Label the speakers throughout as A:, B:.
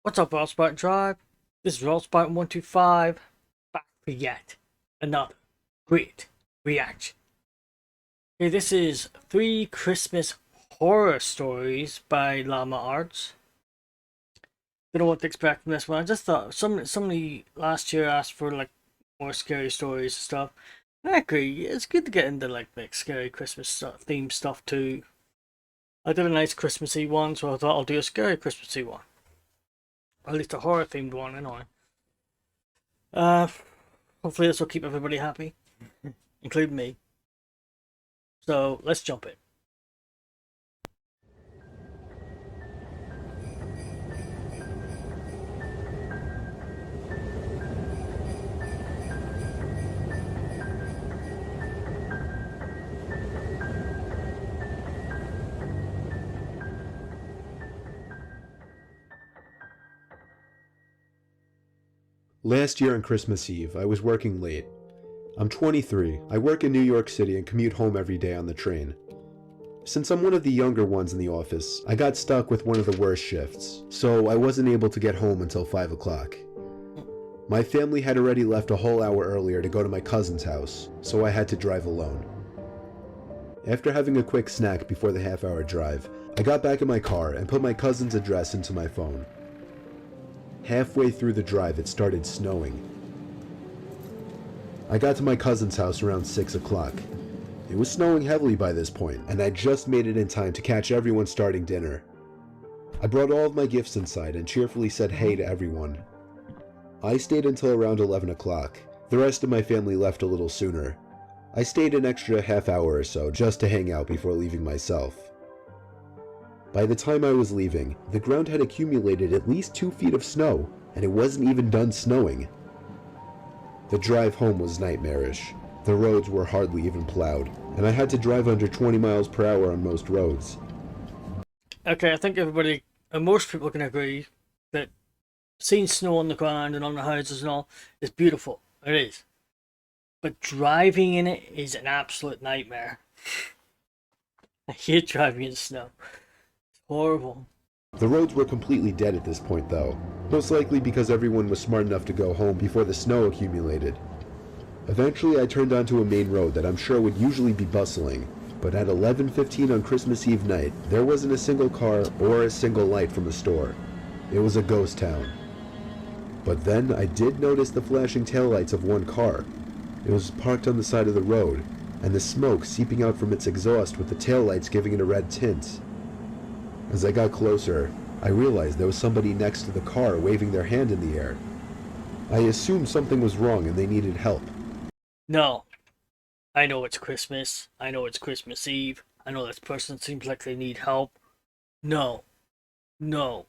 A: What's up, RoyalSpartan Tribe? This is RoyalSpartan125, back for yet another great reaction. Okay, this is 3 Christmas horror stories by Llama Arts. Don't know what to expect from this one. I just thought somebody last year asked for like more scary stories and stuff. I agree, it's good to get into like scary Christmas themed stuff too. I did a nice Christmassy one, so I thought I'll do a scary Christmassy one. Or at least a horror themed one anyway. Hopefully this will keep everybody happy, including me. So let's jump in.
B: Last year on Christmas Eve, I was working late. I'm 23, I work in New York City and commute home every day on the train. Since I'm one of the younger ones in the office, I got stuck with one of the worst shifts, so I wasn't able to get home until 5 o'clock. My family had already left a whole hour earlier to go to my cousin's house, so I had to drive alone. After having a quick snack before the half-hour drive, I got back in my car and put my cousin's address into my phone. Halfway through the drive, it started snowing. I got to my cousin's house around 6 o'clock. It was snowing heavily by this point, and I just made it in time to catch everyone starting dinner. I brought all of my gifts inside and cheerfully said hey to everyone. I stayed until around 11 o'clock. The rest of my family left a little sooner. I stayed an extra half hour or so just to hang out before leaving myself. By the time I was leaving, the ground had accumulated at least 2 feet of snow, and it wasn't even done snowing. The drive home was nightmarish. The roads were hardly even plowed, and I had to drive under 20 miles per hour on most roads.
A: Okay, I think everybody, most people can agree that seeing snow on the ground and on the houses and all is beautiful. It is. But driving in it is an absolute nightmare. I hate driving in snow. Horrible.
B: The roads were completely dead at this point though, most likely because everyone was smart enough to go home before the snow accumulated. Eventually I turned onto a main road that I'm sure would usually be bustling, but at 11:15 on Christmas Eve night, there wasn't a single car or a single light from the store. It was a ghost town. But then I did notice the flashing taillights of one car. It was parked on the side of the road, and the smoke seeping out from its exhaust with the taillights giving it a red tint. As I got closer, I realized there was somebody next to the car waving their hand in the air. I assumed something was wrong and they needed help.
A: No. I know it's Christmas. I know it's Christmas Eve. I know this person seems like they need help. No. No.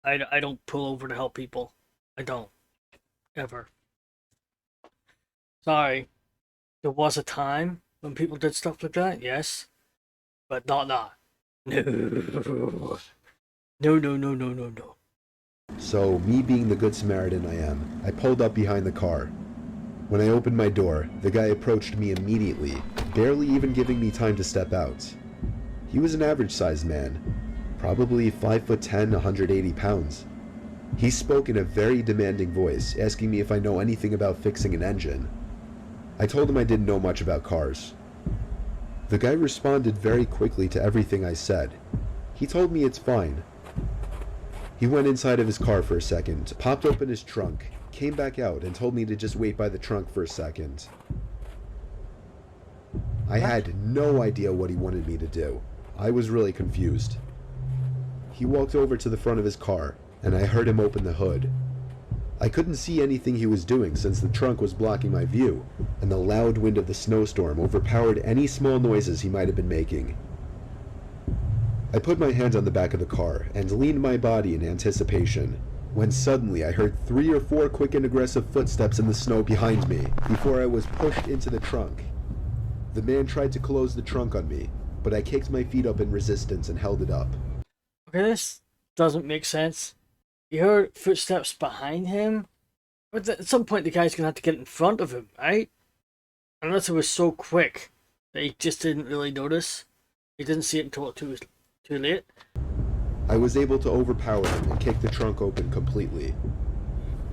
A: I don't pull over to help people. I don't. Ever. Sorry. There was a time when people did stuff like that, yes. But not now. No. No, no, no, no, no, no.
B: So, me being the good Samaritan I am, I pulled up behind the car. When I opened my door, the guy approached me immediately, barely even giving me time to step out. He was an average-sized man, probably 5'10", 180 pounds. He spoke in a very demanding voice, asking me if I know anything about fixing an engine. I told him I didn't know much about cars. The guy responded very quickly to everything I said. He told me it's fine. He went inside of his car for a second, popped open his trunk, came back out and told me to just wait by the trunk for a second. I had no idea what he wanted me to do. I was really confused. He walked over to the front of his car, and I heard him open the hood. I couldn't see anything he was doing since the trunk was blocking my view, and the loud wind of the snowstorm overpowered any small noises he might have been making. I put my hand on the back of the car and leaned my body in anticipation, when suddenly I heard 3 or 4 quick and aggressive footsteps in the snow behind me before I was pushed into the trunk. The man tried to close the trunk on me, but I kicked my feet up in resistance and held it up.
A: Okay, this doesn't make sense. You heard footsteps behind him? But at some point the guy's gonna have to get in front of him, right? Unless it was so quick that he just didn't really notice. He didn't see it until it was too late.
B: I was able to overpower him and kick the trunk open completely.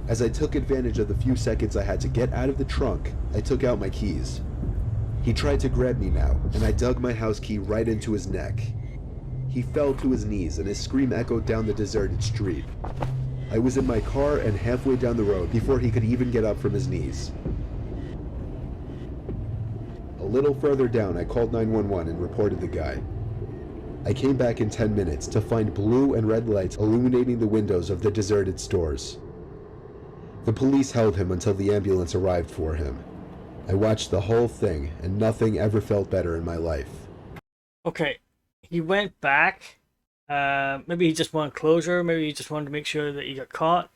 B: As I took advantage of the few seconds I had to get out of the trunk, I took out my keys. He tried to grab me now, and I dug my house key right into his neck. He fell to his knees and his scream echoed down the deserted street. I was in my car and halfway down the road before he could even get up from his knees. A little further down, I called 911 and reported the guy. I came back in 10 minutes to find blue and red lights illuminating the windows of the deserted stores. The police held him until the ambulance arrived for him. I watched the whole thing, and nothing ever felt better in my life.
A: Okay, he went back. Maybe he just wanted closure. Maybe he just wanted to make sure that he got caught.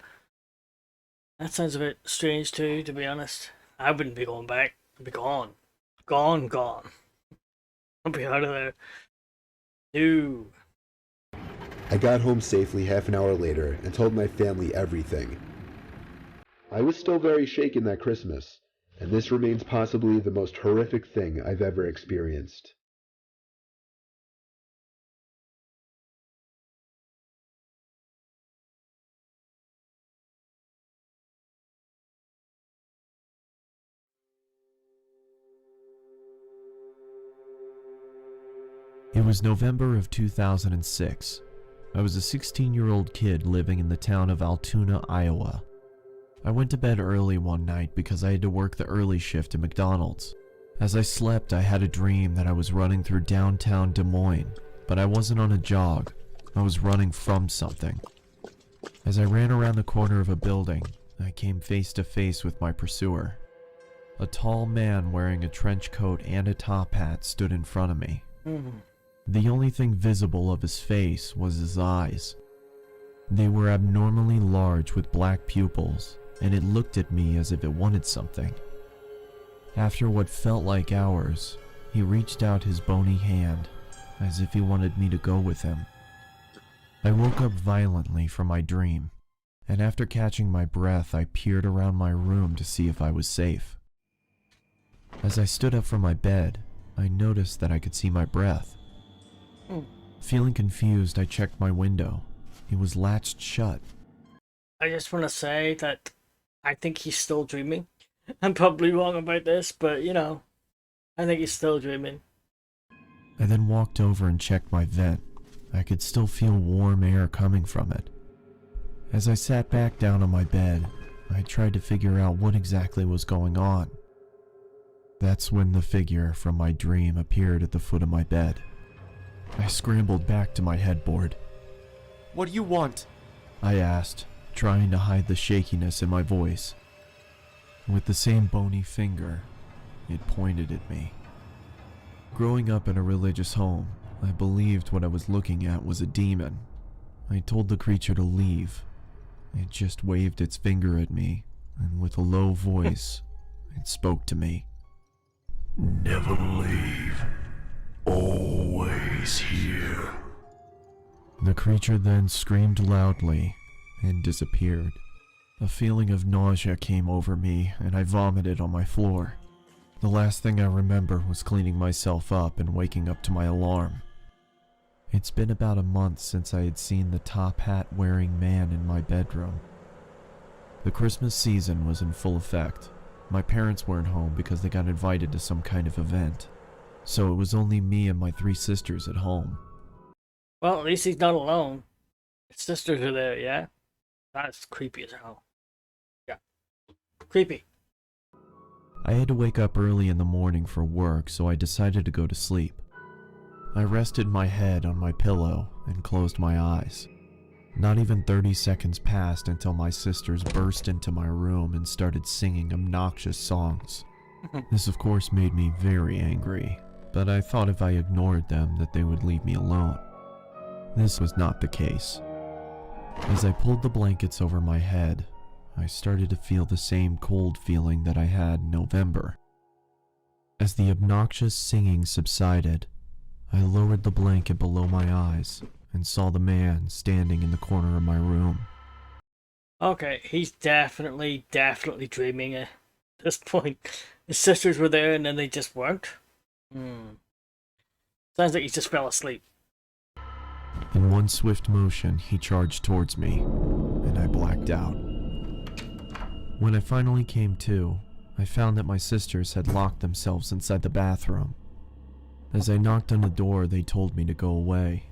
A: That sounds a bit strange too, to be honest. I wouldn't be going back. I'd be gone. Gone. I'll be out of there. No.
B: I got home safely half an hour later and told my family everything. I was still very shaken that Christmas, and this remains possibly the most horrific thing I've ever experienced.
C: It was November of 2006. I was a 16-year-old kid living in the town of Altoona, Iowa. I went to bed early one night because I had to work the early shift at McDonald's. As I slept, I had a dream that I was running through downtown Des Moines, but I wasn't on a jog. I was running from something. As I ran around the corner of a building, I came face to face with my pursuer. A tall man wearing a trench coat and a top hat stood in front of me. The only thing visible of his face was his eyes. They were abnormally large with black pupils, and it looked at me as if it wanted something. After what felt like hours, he reached out his bony hand, as if he wanted me to go with him. I woke up violently from my dream, and after catching my breath, I peered around my room to see if I was safe. As I stood up from my bed, I noticed that I could see my breath. Feeling confused, I checked my window. It was latched shut.
A: I just want to say that I think he's still dreaming. I'm probably wrong about this, but you know, I think he's still dreaming.
C: I then walked over and checked my vent. I could still feel warm air coming from it. As I sat back down on my bed, I tried to figure out what exactly was going on. That's when the figure from my dream appeared at the foot of my bed. I scrambled back to my headboard.
D: What do you want?
C: I asked, trying to hide the shakiness in my voice. With the same bony finger, it pointed at me. Growing up in a religious home, I believed what I was looking at was a demon. I told the creature to leave. It just waved its finger at me, and with a low voice, it spoke to me.
E: Never leave. Always here.
C: The creature then screamed loudly and disappeared. A feeling of nausea came over me and I vomited on my floor. The last thing I remember was cleaning myself up and waking up to my alarm. It's been about a month since I had seen the top hat wearing man in my bedroom. The Christmas season was in full effect. My parents weren't home because they got invited to some kind of event. So it was only me and my 3 sisters at home.
A: Well, at least he's not alone. His sisters are there, yeah? That's creepy as hell. Yeah. Creepy.
C: I had to wake up early in the morning for work, so I decided to go to sleep. I rested my head on my pillow and closed my eyes. Not even 30 seconds passed until my sisters burst into my room and started singing obnoxious songs. This of course made me very angry, but I thought if I ignored them that they would leave me alone. This was not the case. As I pulled the blankets over my head, I started to feel the same cold feeling that I had in November. As the obnoxious singing subsided, I lowered the blanket below my eyes and saw the man standing in the corner of my room.
A: Okay, he's definitely dreaming at this point. His sisters were there and then they just weren't. Sounds like he just fell asleep.
C: In one swift motion, he charged towards me, and I blacked out. When I finally came to, I found that my sisters had locked themselves inside the bathroom. As I knocked on the door, they told me to go away.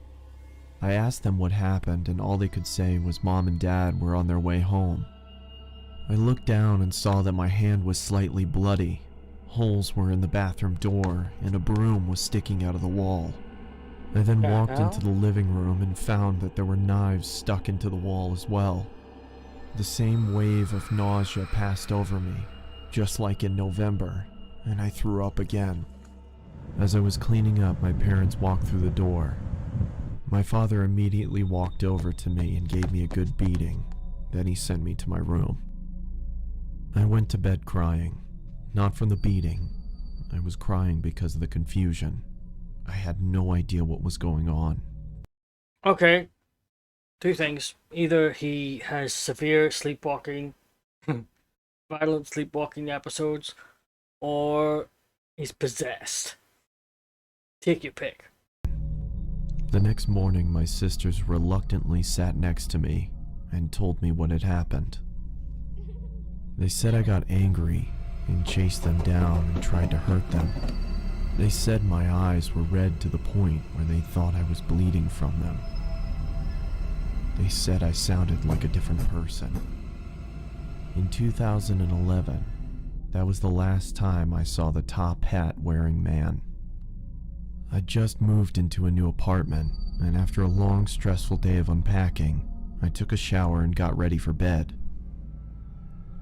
C: I asked them what happened, and all they could say was Mom and Dad were on their way home. I looked down and saw that my hand was slightly bloody. Holes were in the bathroom door, and a broom was sticking out of the wall. I then walked into the living room and found that there were knives stuck into the wall as well. The same wave of nausea passed over me, just like in November, and I threw up again. As I was cleaning up, my parents walked through the door. My father immediately walked over to me and gave me a good beating. Then he sent me to my room. I went to bed crying, not from the beating. I was crying because of the confusion. I had no idea what was going on.
A: Okay. Two things. Either he has severe sleepwalking, violent sleepwalking episodes, or he's possessed. Take your pick.
C: The next morning, my sisters reluctantly sat next to me and told me what had happened. They said I got angry and chased them down and tried to hurt them. They said my eyes were red to the point where they thought I was bleeding from them. They said I sounded like a different person. In 2011, that was the last time I saw the top hat wearing man. I just moved into a new apartment, and after a long, stressful day of unpacking, I took a shower and got ready for bed.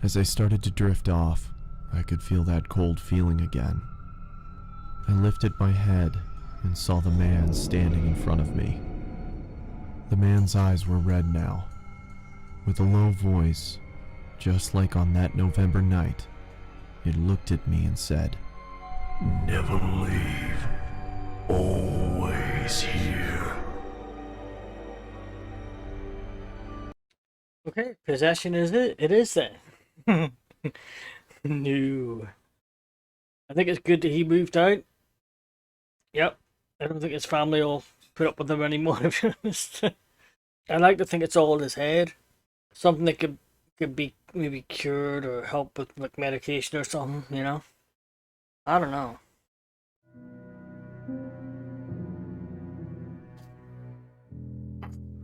C: As I started to drift off, I could feel that cold feeling again. I lifted my head and saw the man standing in front of me. The man's eyes were red now. With a low voice, just like on that November night, it looked at me and said,
E: Never leave. Always here.
A: Okay, possession is it? It is then. No. I think it's good that he moved out. Yep. I don't think his family will put up with him anymore, to be honest. I like to think it's all in his head. Something that could be maybe cured or help with like medication or something, you know? I don't know.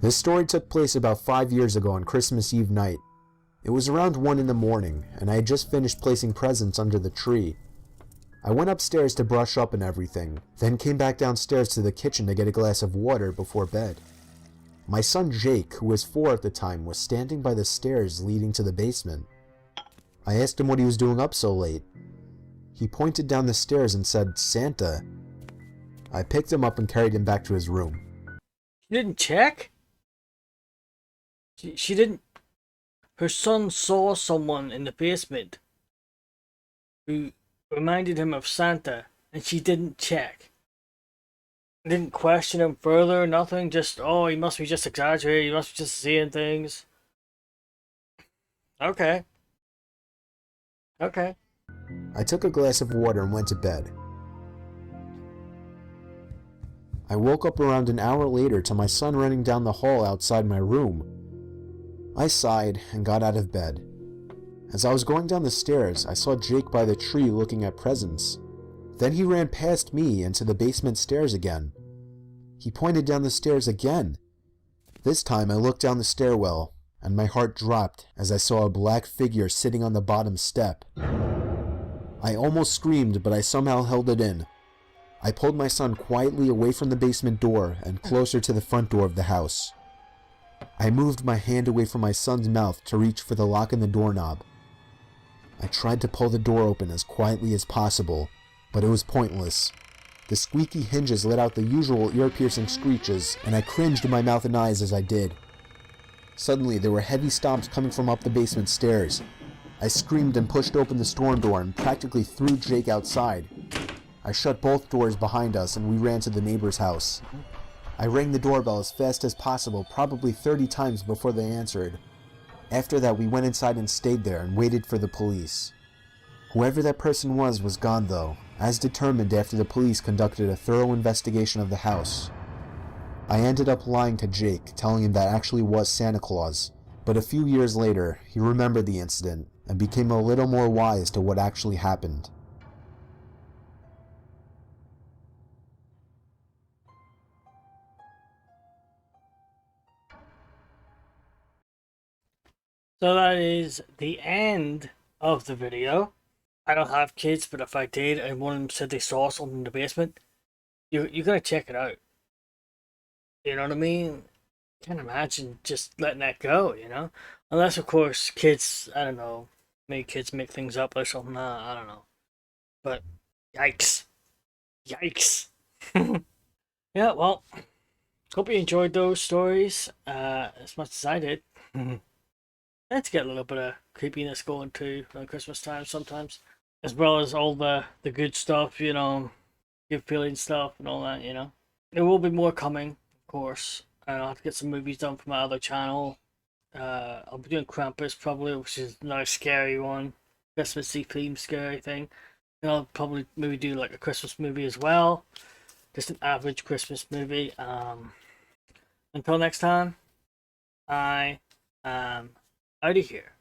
F: This story took place about 5 years ago on Christmas Eve night. It was around 1 in the morning, and I had just finished placing presents under the tree. I went upstairs to brush up and everything, then came back downstairs to the kitchen to get a glass of water before bed. My son Jake, who was 4 at the time, was standing by the stairs leading to the basement. I asked him what he was doing up so late. He pointed down the stairs and said, "Santa." I picked him up and carried him back to his room.
A: She didn't check? She didn't. Her son saw someone in the basement who reminded him of Santa, and she didn't check. Didn't question him further, nothing, just, oh, he must be just exaggerating, he must be just seeing things. Okay. Okay.
F: I took a glass of water and went to bed. I woke up around an hour later to my son running down the hall outside my room. I sighed and got out of bed. As I was going down the stairs, I saw Jake by the tree looking at presents. Then he ran past me into the basement stairs again. He pointed down the stairs again. This time I looked down the stairwell, and my heart dropped as I saw a black figure sitting on the bottom step. I almost screamed, but I somehow held it in. I pulled my son quietly away from the basement door and closer to the front door of the house. I moved my hand away from my son's mouth to reach for the lock in the doorknob. I tried to pull the door open as quietly as possible, but it was pointless. The squeaky hinges let out the usual ear-piercing screeches, and I cringed in my mouth and eyes as I did. Suddenly, there were heavy stomps coming from up the basement stairs. I screamed and pushed open the storm door and practically threw Jake outside. I shut both doors behind us and we ran to the neighbor's house. I rang the doorbell as fast as possible, probably 30 times before they answered. After that, we went inside and stayed there and waited for the police. Whoever that person was gone though, as determined after the police conducted a thorough investigation of the house. I ended up lying to Jake, telling him that actually was Santa Claus, but a few years later, he remembered the incident and became a little more wise to what actually happened.
A: So that is the end of the video. I don't have kids, but if I did and one of them said they saw something in the basement, you're gonna check it out. You know what I mean? Can't imagine just letting that go, you know? Unless, of course, kids, I don't know, maybe kids make things up or something, I don't know. But, yikes. Yikes. Yeah, well, hope you enjoyed those stories as much as I did. And to get a little bit of creepiness going too around Christmas time sometimes. As well as all the good stuff, you know, good feeling stuff and all that, you know. There will be more coming, of course. And I'll have to get some movies done for my other channel. I'll be doing Krampus probably, which is another scary one. Christmassy themed scary thing. And I'll probably maybe do like a Christmas movie as well. Just an average Christmas movie. Until next time, I am out of here.